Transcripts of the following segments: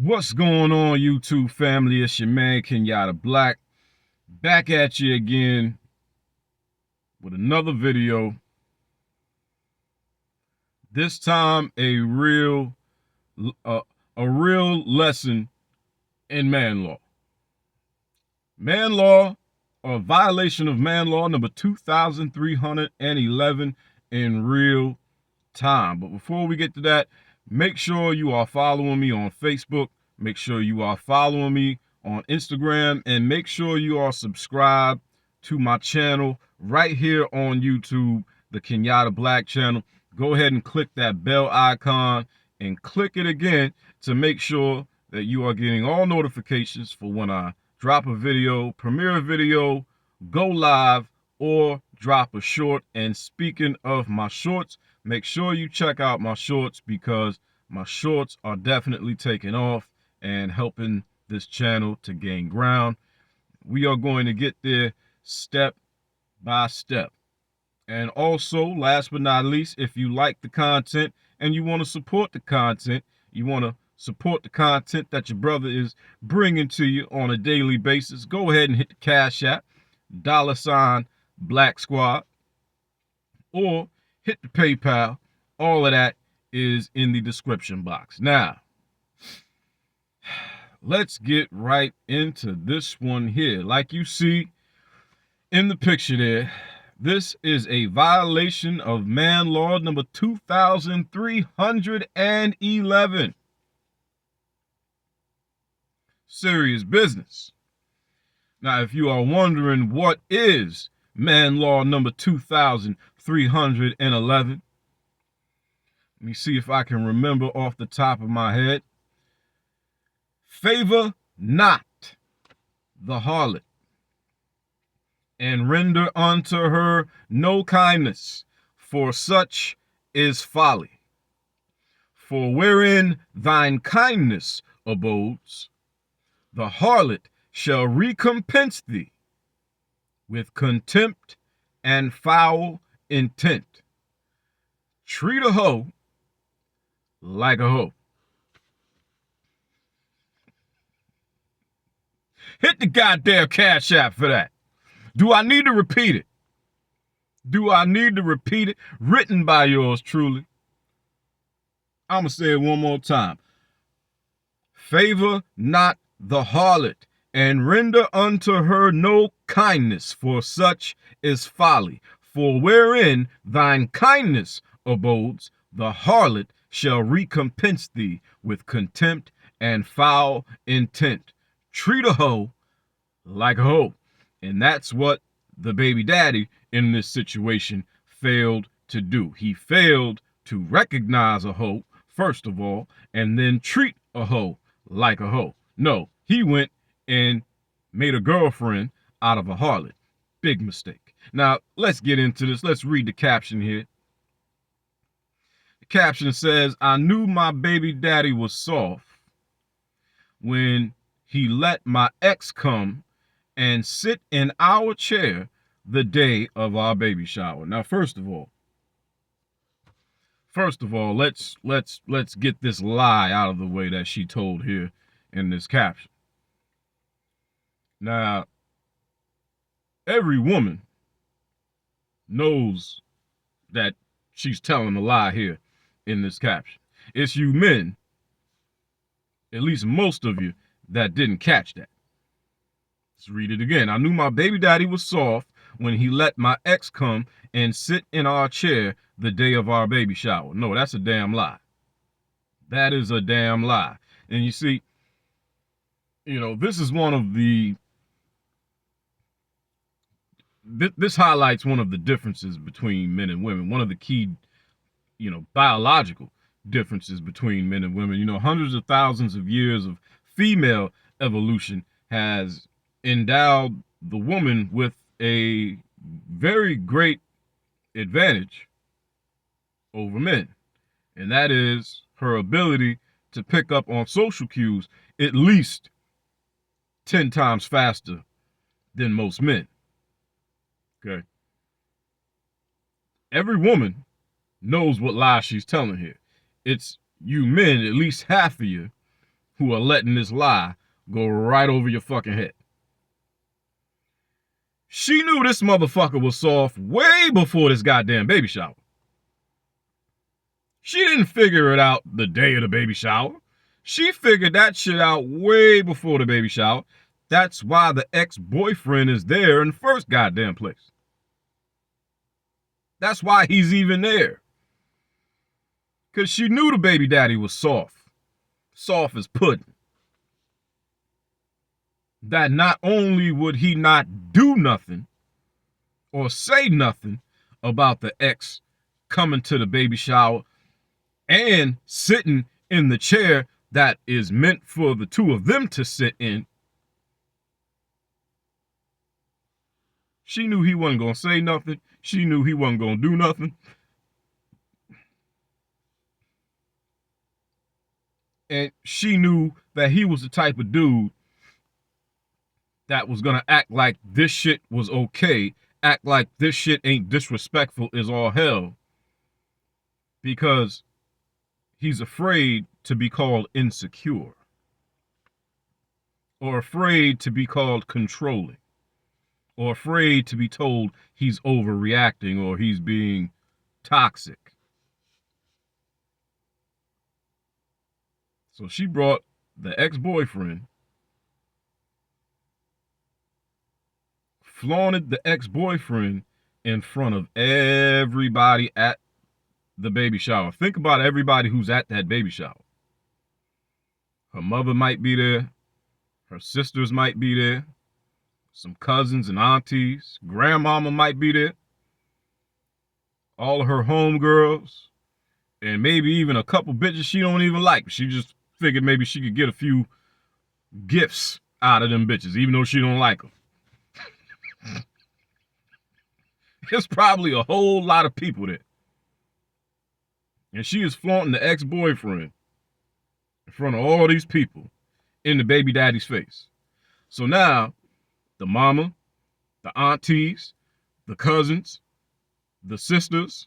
What's going on, YouTube family? It's your man Kenyatta Blaxk, back at you again with another video. This time a real lesson in man law. Man law, or violation of man law number 2311 in real time. But before we get to that, make sure you are following me on Facebook. Make sure you are following me on Instagram, and make sure you are subscribed to my channel right here on YouTube, the Kenyatta Blaxk Channel. Go ahead and click that bell icon and click it again to make sure that you are getting all notifications for when I drop a video, premiere a video, go live, or drop a short. And speaking of my shorts, make sure you check out my shorts, because my shorts are definitely taking off and helping this channel to gain ground. We are going to get there step by step. And also, last but not least, if you like the content and you want to support the content, that your brother is bringing to you on a daily basis, go ahead and hit the Cash App, $BLAXKSQUAD, or hit the PayPal. All of that is in the description box. Now, let's get right into this one here. Like you see in the picture there, this is a violation of man law number 2311. Serious business. Now, if you are wondering what is man law number 2311, let me see if I can remember off the top of my head. Favor not the harlot, and render unto her no kindness, for such is folly. For wherein thine kindness abodes, the harlot shall recompense thee with contempt and foul intent. Treat a hoe like a hoe. Hit the goddamn Cash App for that. Do I need to repeat it? Written by yours truly. I'm going to say it one more time. Favor not the harlot, and render unto her no kindness, for such is folly. For wherein thine kindness abodes, the harlot shall recompense thee with contempt and foul intent. Treat a hoe like a hoe. And that's what the baby daddy in this situation failed to do. He failed to recognize a hoe, first of all, and then treat a hoe like a hoe. No, he went and made a girlfriend out of a harlot. Big mistake. Now, let's get into this. Let's read the caption here. The caption says, I knew my baby daddy was soft when he let my ex come and sit in our chair the day of our baby shower. Now, first of all, let's get this lie out of the way that she told here in this caption. Now, every woman knows that she's telling a lie here in this caption. It's you men, at least most of you, that didn't catch that. Let's read it again. I knew my baby daddy was soft when he let my ex come and sit in our chair the day of our baby shower. No, that's a damn lie. That is a damn lie. And you see, this is one of the, this highlights one of the differences between men and women. One of the key, biological differences between men and women. Hundreds of thousands of years of female evolution has endowed the woman with a very great advantage over men. And that is her ability to pick up on social cues at least 10 times faster than most men. Okay. Every woman knows what lie she's telling here. It's you men, at least half of you, who are letting this lie go right over your fucking head. She knew this motherfucker was soft way before this goddamn baby shower. She didn't figure it out the day of the baby shower. She figured that shit out way before the baby shower. That's why the ex-boyfriend is there in the first goddamn place. That's why he's even there. Because she knew the baby daddy was soft. Soft as pudding. That not only would he not do nothing or say nothing about the ex coming to the baby shower and sitting in the chair that is meant for the two of them to sit in. She knew he wasn't going to say nothing. She knew he wasn't going to do nothing. And she knew that he was the type of dude that was going to act like this shit was okay, act like this shit ain't disrespectful as all hell, because he's afraid to be called insecure or afraid to be called controlling or afraid to be told he's overreacting or he's being toxic. So she brought the ex-boyfriend, flaunted the ex-boyfriend in front of everybody at the baby shower. Think about everybody who's at that baby shower. Her mother might be there. Her sisters might be there. Some cousins and aunties. Grandmama might be there. All of her homegirls. And maybe even a couple bitches she don't even like. She just figured maybe she could get a few gifts out of them bitches, even though she don't like them. There's probably a whole lot of people there. And she is flaunting the ex-boyfriend in front of all these people in the baby daddy's face. So now, the mama, the aunties, the cousins, the sisters,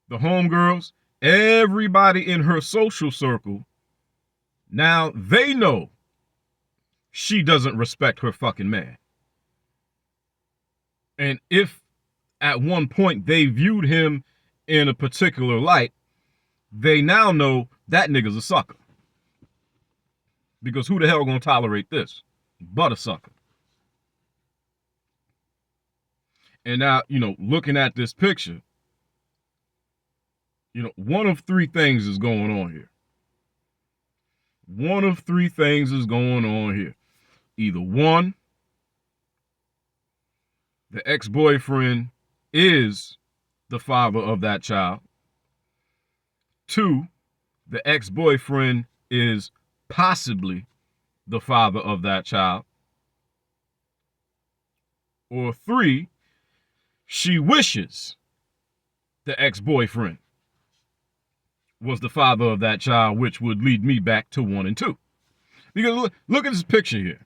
the homegirls, everybody in her social circle, now they know she doesn't respect her fucking man. And if at one point they viewed him in a particular light, they now know that nigga's a sucker. Because who the hell gonna tolerate this but a sucker? And now, looking at this picture, one of three things is going on here. One of three things is going on here. Either one, the ex-boyfriend is the father of that child. Two, the ex-boyfriend is possibly the father of that child. Or three, she wishes the ex-boyfriend was the father of that child, which would lead me back to 1 and 2. Because look at this picture here.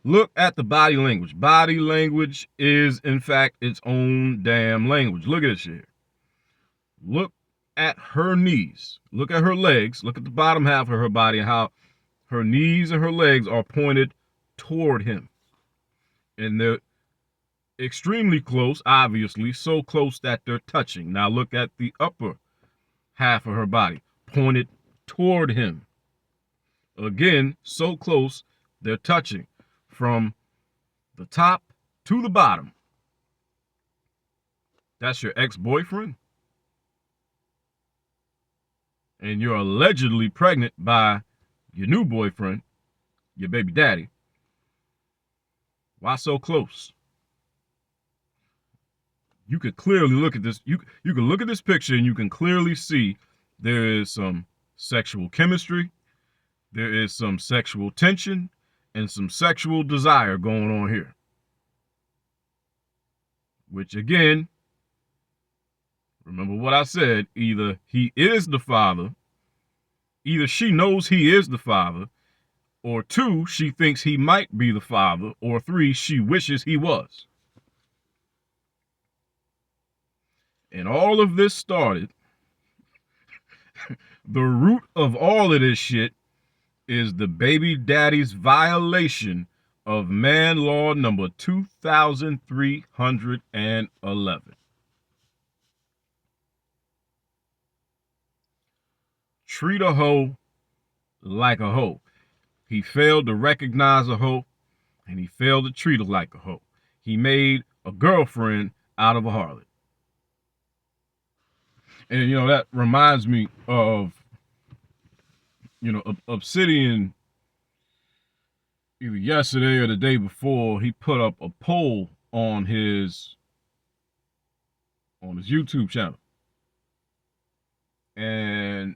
Look at the body language. Body language is, in fact, its own damn language. Look at this shit. Look at her knees. Look at her legs. Look at the bottom half of her body and how her knees and her legs are pointed toward him. And they're extremely close, obviously, so close that they're touching. Now look at the upper half of her body, pointed toward him. Again, so close, they're touching from the top to the bottom. That's your ex-boyfriend. And you're allegedly pregnant by your new boyfriend, your baby daddy. Why so close? You could clearly look at this. You can look at this picture and you can clearly see there is some sexual chemistry, there is some sexual tension, and some sexual desire going on here. Which again, remember what I said, either he is the father, either she knows he is the father, or two, she thinks he might be the father, or three, she wishes he was. And all of this started, the root of all of this shit is the baby daddy's violation of man law number 2311. Treat a hoe like a hoe. He failed to recognize a hoe, and he failed to treat her like a hoe. He made a girlfriend out of a harlot. And, that reminds me of, Obsidian, either yesterday or the day before, he put up a poll on his YouTube channel. And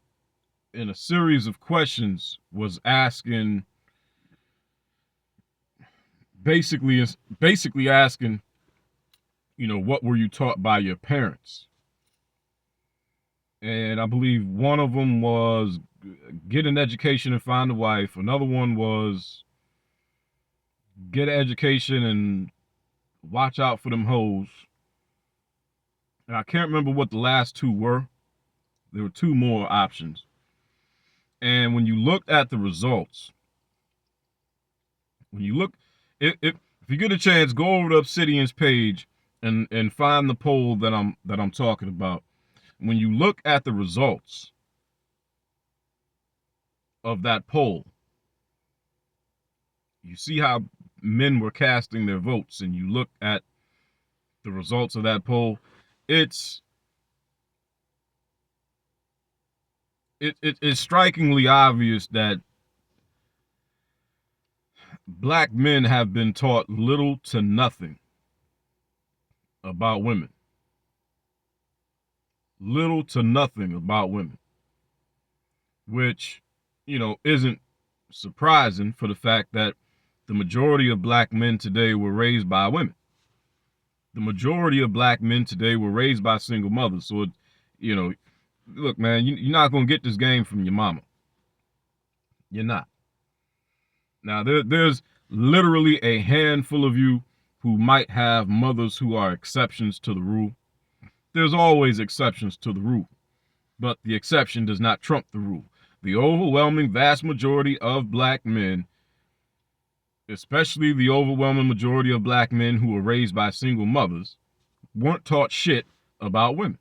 in a series of questions was asking, basically asking, what were you taught by your parents? And I believe one of them was get an education and find a wife. Another one was get an education and watch out for them hoes. And I can't remember what the last two were. There were two more options. And when you look at the results, if you get a chance, go over to Obsidian's page and find the poll that I'm talking about. When you look at the results of that poll, you see how men were casting their votes, and you look at the results of that poll, it's strikingly obvious that black men have been taught little to nothing about women. Little to nothing about women. Which, isn't surprising for the fact that the majority of black men today were raised by women. The majority of black men today were raised by single mothers. So, look, man, you're not going to get this game from your mama. You're not. Now, there's literally a handful of you who might have mothers who are exceptions to the rule. There's always exceptions to the rule, but the exception does not trump the rule. The overwhelming vast majority of black men, especially the overwhelming majority of black men who were raised by single mothers, weren't taught shit about women.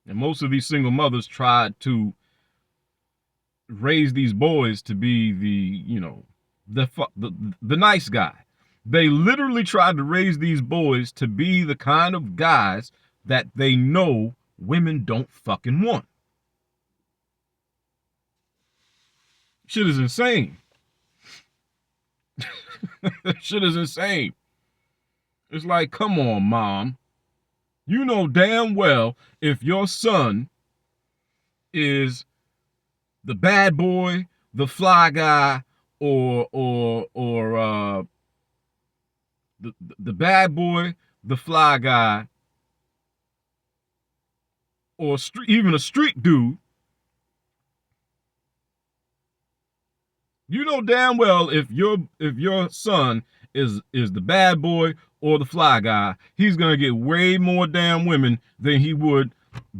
And most of these single mothers tried to raise these boys to be the nice guy. They literally tried to raise these boys to be the kind of guys that they know women don't fucking want. Shit is insane. Shit is insane. It's like, come on, mom. You know damn well if your son is the bad boy, the fly guy, or the bad boy, the fly guy, or even a street dude, you know damn well if your son is the bad boy or the fly guy, he's gonna get way more damn women than he would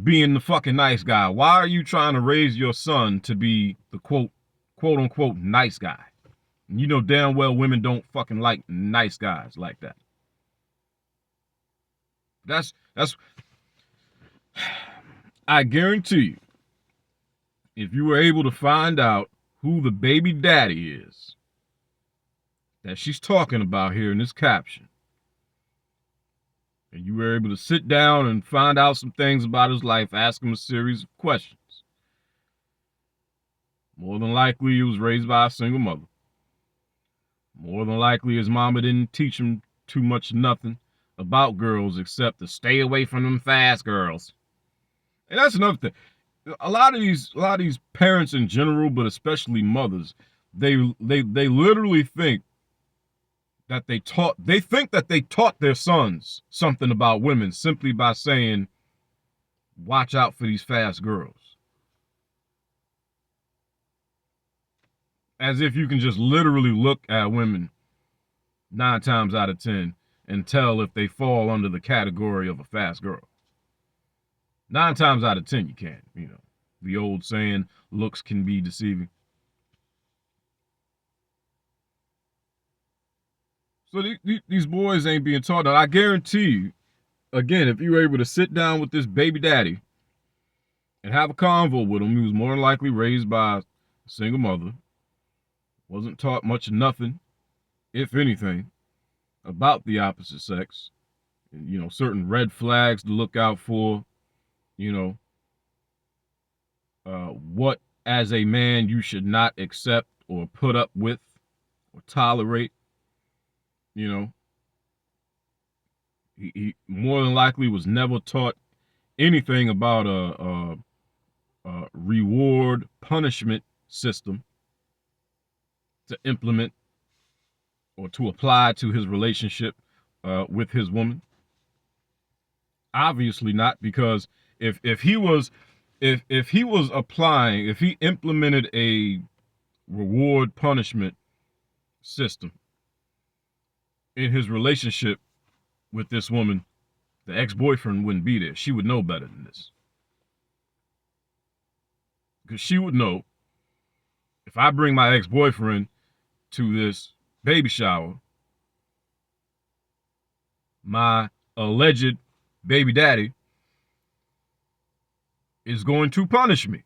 being the fucking nice guy. Why are you trying to raise your son to be the quote unquote nice guy? You know damn well women don't fucking like nice guys like that. That's I guarantee you, if you were able to find out who the baby daddy is that she's talking about here in this caption, and you were able to sit down and find out some things about his life, ask him a series of questions, more than likely he was raised by a single mother. More than likely his mama didn't teach him too much nothing about girls except to stay away from them fast girls. And that's another thing. A lot of these parents in general, but especially mothers, they literally think that they taught their sons something about women simply by saying, watch out for these fast girls. As if you can just literally look at women 9 times out of 10 and tell if they fall under the category of a fast girl. 9 times out of 10 you can, the old saying, looks can be deceiving. So these boys ain't being taught that. I guarantee you, again, if you were able to sit down with this baby daddy and have a convo with him, he was more than likely raised by a single mother, wasn't taught much of nothing, if anything, about the opposite sex, and, you know, certain red flags to look out for, you know, what as a man you should not accept or put up with or tolerate, you know. He more than likely was never taught anything about a reward punishment system to implement or to apply to his relationship with his woman. Obviously not, because if he was applying, if he implemented a reward punishment system in his relationship with this woman, the ex-boyfriend wouldn't be there. She would know better than this. Because she would know, if I bring my ex-boyfriend to this baby shower, my alleged baby daddy is going to punish me.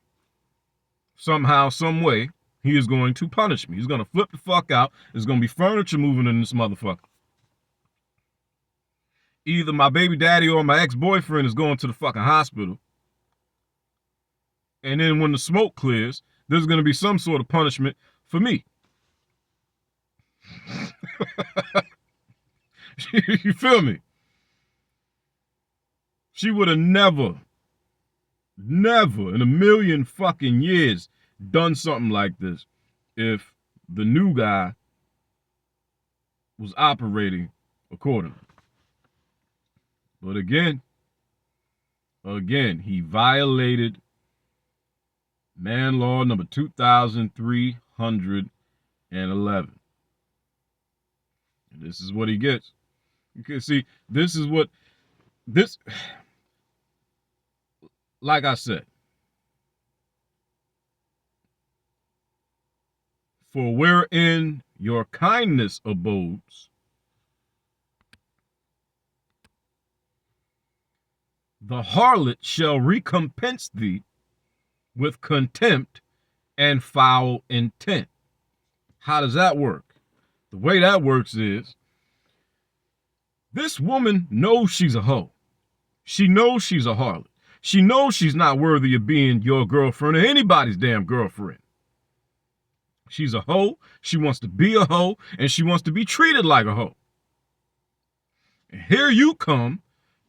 Somehow, some way, he is going to punish me. He's going to flip the fuck out. There's going to be furniture moving in this motherfucker. Either my baby daddy or my ex-boyfriend is going to the fucking hospital. And then when the smoke clears, there's going to be some sort of punishment for me. You feel me? She would have never in a million fucking years done something like this if the new guy was operating accordingly. But again, he violated man law number 2311. And this is what he gets. You can see, this is what, like I said, for wherein your kindness abodes, the harlot shall recompense thee with contempt and foul intent. How does that work? The way that works is, this woman knows she's a hoe. She knows she's a harlot. She knows she's not worthy of being your girlfriend or anybody's damn girlfriend. She's a hoe. She wants to be a hoe, and she wants to be treated like a hoe. And here you come,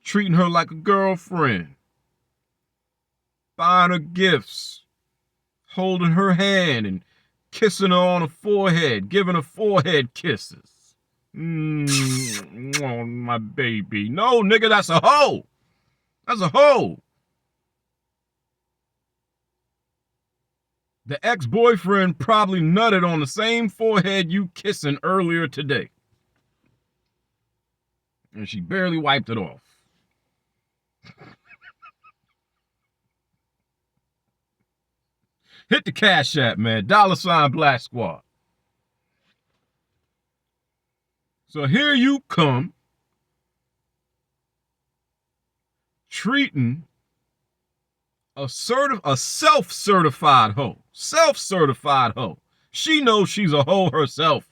treating her like a girlfriend, buying her gifts, holding her hand and kissing her on the forehead, giving her forehead kisses. Oh, my baby. No, nigga, that's a hoe. That's a hoe. The ex-boyfriend probably nutted on the same forehead you kissing earlier today. And she barely wiped it off. Hit the Cash App, man. $BLAXKSQUAD. So here you come, treating a self-certified hoe. Self-certified hoe. She knows she's a hoe herself.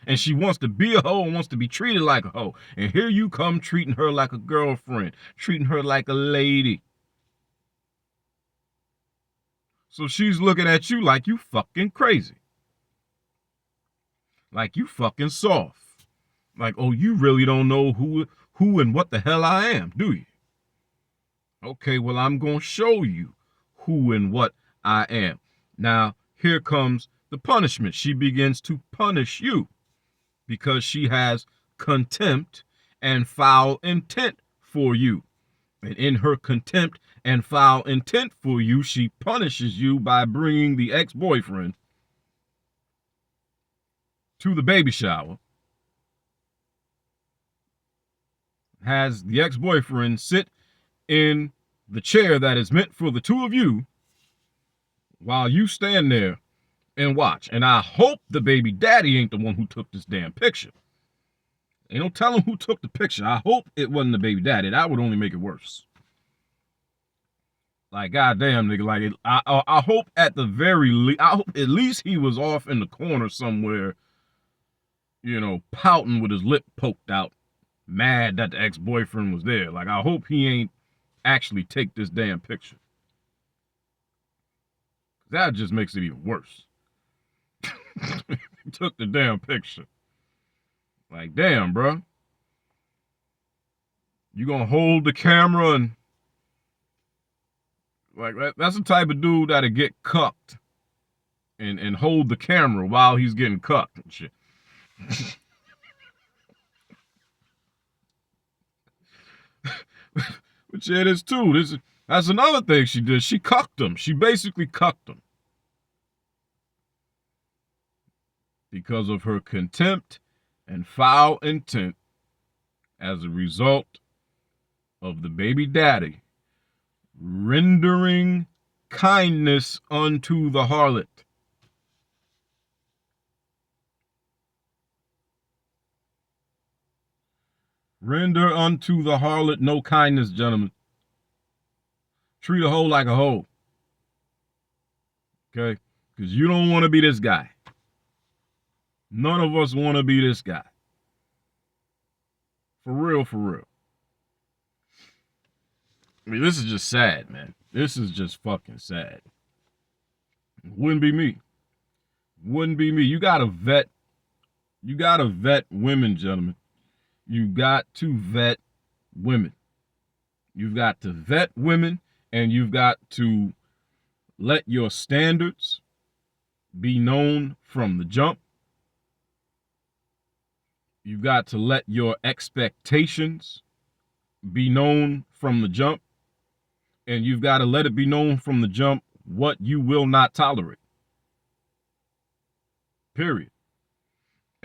And she wants to be a hoe and wants to be treated like a hoe. And here you come treating her like a girlfriend. Treating her like a lady. So she's looking at you like you fucking crazy. Like you fucking soft. Like, oh, you really don't know who and what the hell I am, do you? Okay, well, I'm going to show you who and what I am. Now, here comes the punishment. She begins to punish you because she has contempt and foul intent for you. And in her contempt and foul intent for you, she punishes you by bringing the ex-boyfriend to the baby shower, has the ex-boyfriend sit in the chair that is meant for the two of you while you stand there and watch. And I hope the baby daddy ain't the one who took this damn picture. Ain't no telling who took the picture. I hope it wasn't the baby daddy. That would only make it worse. Like, goddamn, nigga. Like, I hope at the very least, I hope at least he was off in the corner somewhere, you know, pouting with his lip poked out, mad that the ex-boyfriend was there. Like, I hope he ain't actually take this damn picture. That just makes it even worse. He took the damn picture. Like, damn, bro. You gonna hold the camera and like that's the type of dude that'll get cucked and hold the camera while he's getting cucked and shit. But yeah, this too. That's another thing she did. She cucked him. She basically cucked him. Because of her contempt and foul intent as a result of the baby daddy rendering kindness unto the harlot. Render unto the harlot no kindness, gentlemen. Treat a hoe like a hoe. Okay? Because you don't want to be this guy. None of us want to be this guy. For real, for real. I mean, this is just sad, man. This is just fucking sad. Wouldn't be me. Wouldn't be me. You gotta vet women, gentlemen. You got to vet women. You've got to vet women, and you've got to let your standards be known from the jump. You've got to let your expectations be known from the jump. And you've got to let it be known from the jump what you will not tolerate. Period.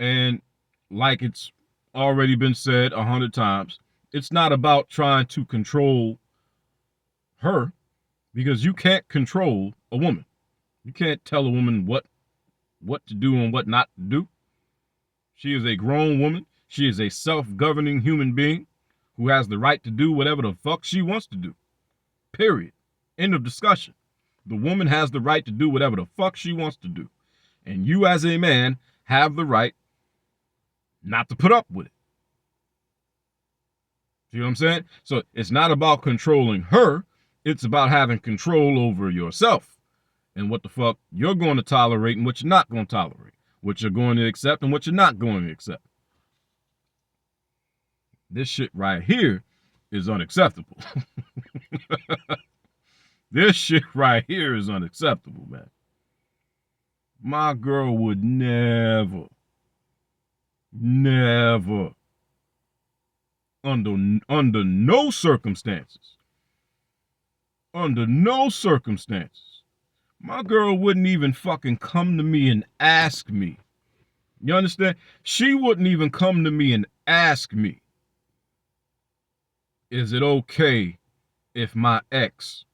And like it's already been said 100 times, it's not about trying to control her, because you can't control a woman. You can't tell a woman what to do and what not to do. She is a grown woman. She is a self-governing human being who has the right to do whatever the fuck she wants to do. Period. End of discussion. The woman has the right to do whatever the fuck she wants to do. And you as a man have the right not to put up with it. See what I'm saying? So it's not about controlling her. It's about having control over yourself and what the fuck you're going to tolerate and what you're not going to tolerate. What you're going to accept and what you're not going to accept. This shit right here is unacceptable. This shit right here is unacceptable, man. My girl would never, under no circumstances, my girl wouldn't even fucking come to me and ask me. You understand? She wouldn't even come to me and ask me, is it okay if my ex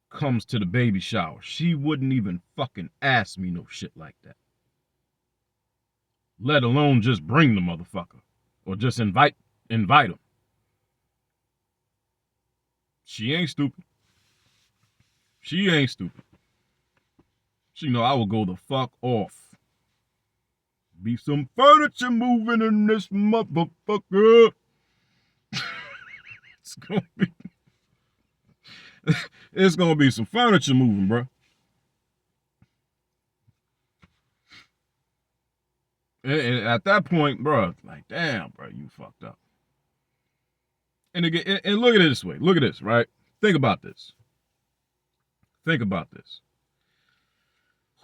comes to the baby shower? She wouldn't even fucking ask me no shit like that. Let alone just bring the motherfucker or just invite him. She ain't stupid. She ain't stupid. She know I will go the fuck off. Be some furniture moving in this motherfucker. It's gonna be some furniture moving, bro. And at that point, bro, like, damn, bro, you fucked up. And again, and look at it this way. Look at this, right? Think about this.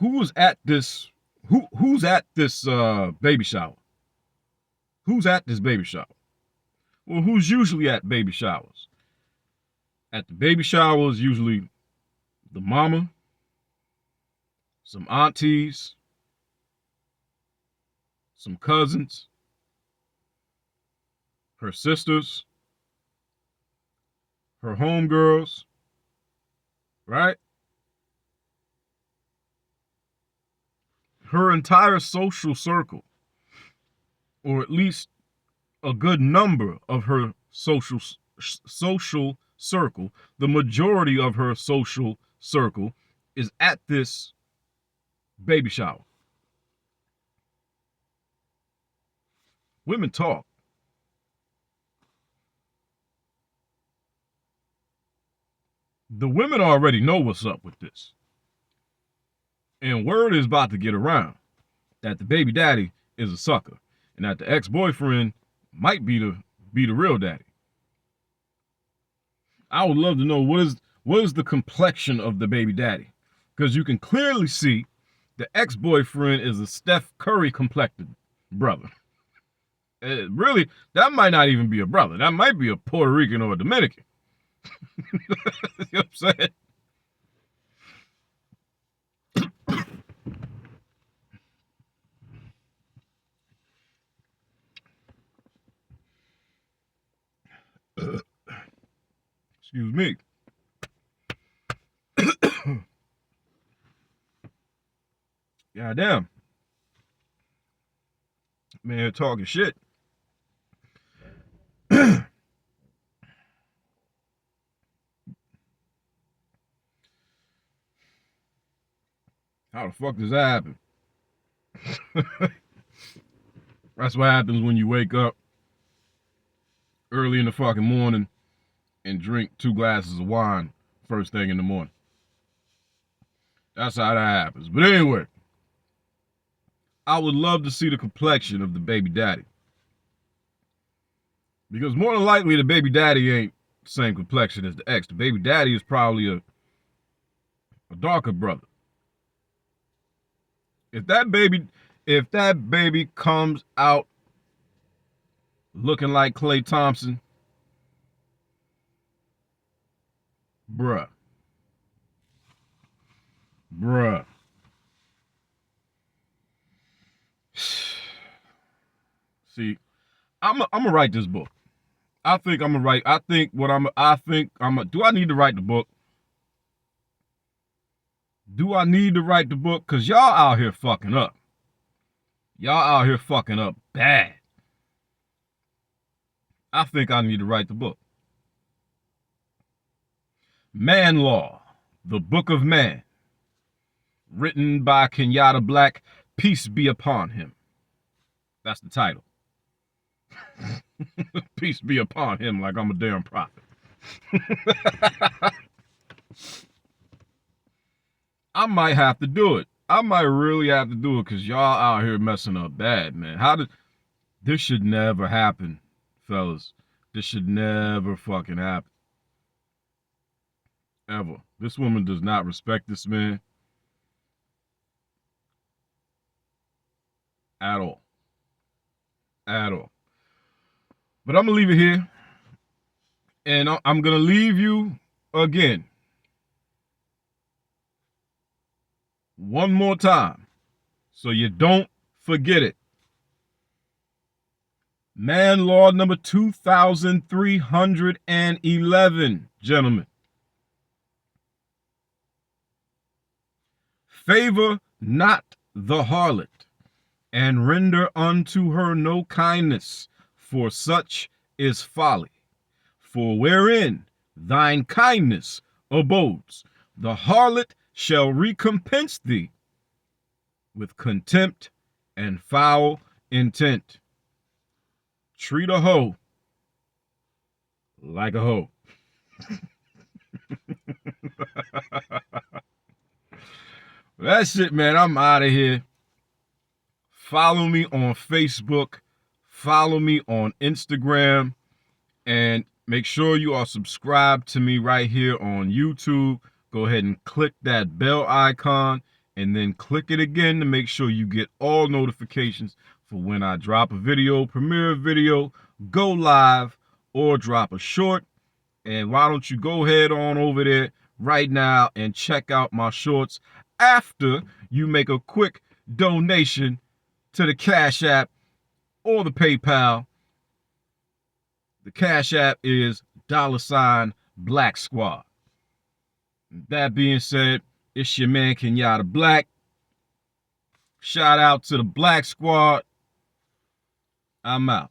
Who's at this? Who's at this baby shower? Who's at this baby shower? Well, who's usually at baby showers? At the baby showers, usually the mama, some aunties, some cousins, her sisters, her homegirls, right? Her entire social circle, or at least a good number of her social circle, the majority of her social circle, is at this baby shower. Women talk. The women already know what's up with this. And word is about to get around that the baby daddy is a sucker and that the ex-boyfriend might be the real daddy. I would love to know what is the complexion of the baby daddy, because you can clearly see the ex-boyfriend is a Steph Curry complected brother. Really, that might not even be a brother. That might be a Puerto Rican or a Dominican. You know what I'm saying? Excuse me. Goddamn. Man, talking shit. How the fuck does that happen? That's what happens when you wake up early in the fucking morning and drink 2 glasses of wine first thing in the morning. That's how that happens. But anyway, I would love to see the complexion of the baby daddy. Because more than likely the baby daddy ain't the same complexion as the ex. The baby daddy is probably a darker brother. If that baby comes out looking like Klay Thompson, bruh. See, I'm gonna write this book. Do I need to write the book? Do I need to write the book? Because y'all out here fucking up. Y'all out here fucking up bad. I think I need to write the book. Man Law, the Book of Man. Written by Kenyatta Blaxk, peace be upon him. That's the title. Peace be upon him, like I'm a damn prophet. I might have to do it. I might really have to do it because y'all out here messing up bad, man. This should never happen, fellas. This should never fucking happen. Ever. This woman does not respect this man at all. At all. But I'm going to leave it here. And I'm going to leave you again. One more time. So you don't forget it. Man Law number 2311, gentlemen. Favor not the harlot, and render unto her no kindness, for such is folly. For wherein thine kindness abodes, the harlot shall recompense thee with contempt and foul intent. Treat a hoe like a hoe. That's it, man. I'm out of here. Follow me on Facebook. Follow me on Instagram. And make sure you are subscribed to me right here on YouTube. Go ahead and click that bell icon and then click it again to make sure you get all notifications for when I drop a video, premiere a video, go live, or drop a short. And why don't you go ahead on over there right now and check out my shorts after you make a quick donation to the Cash App or the PayPal. The Cash App is $BLAXKSQUAD. That being said, it's your man Kenyatta Blaxk. Shout out to the Black Squad. I'm out.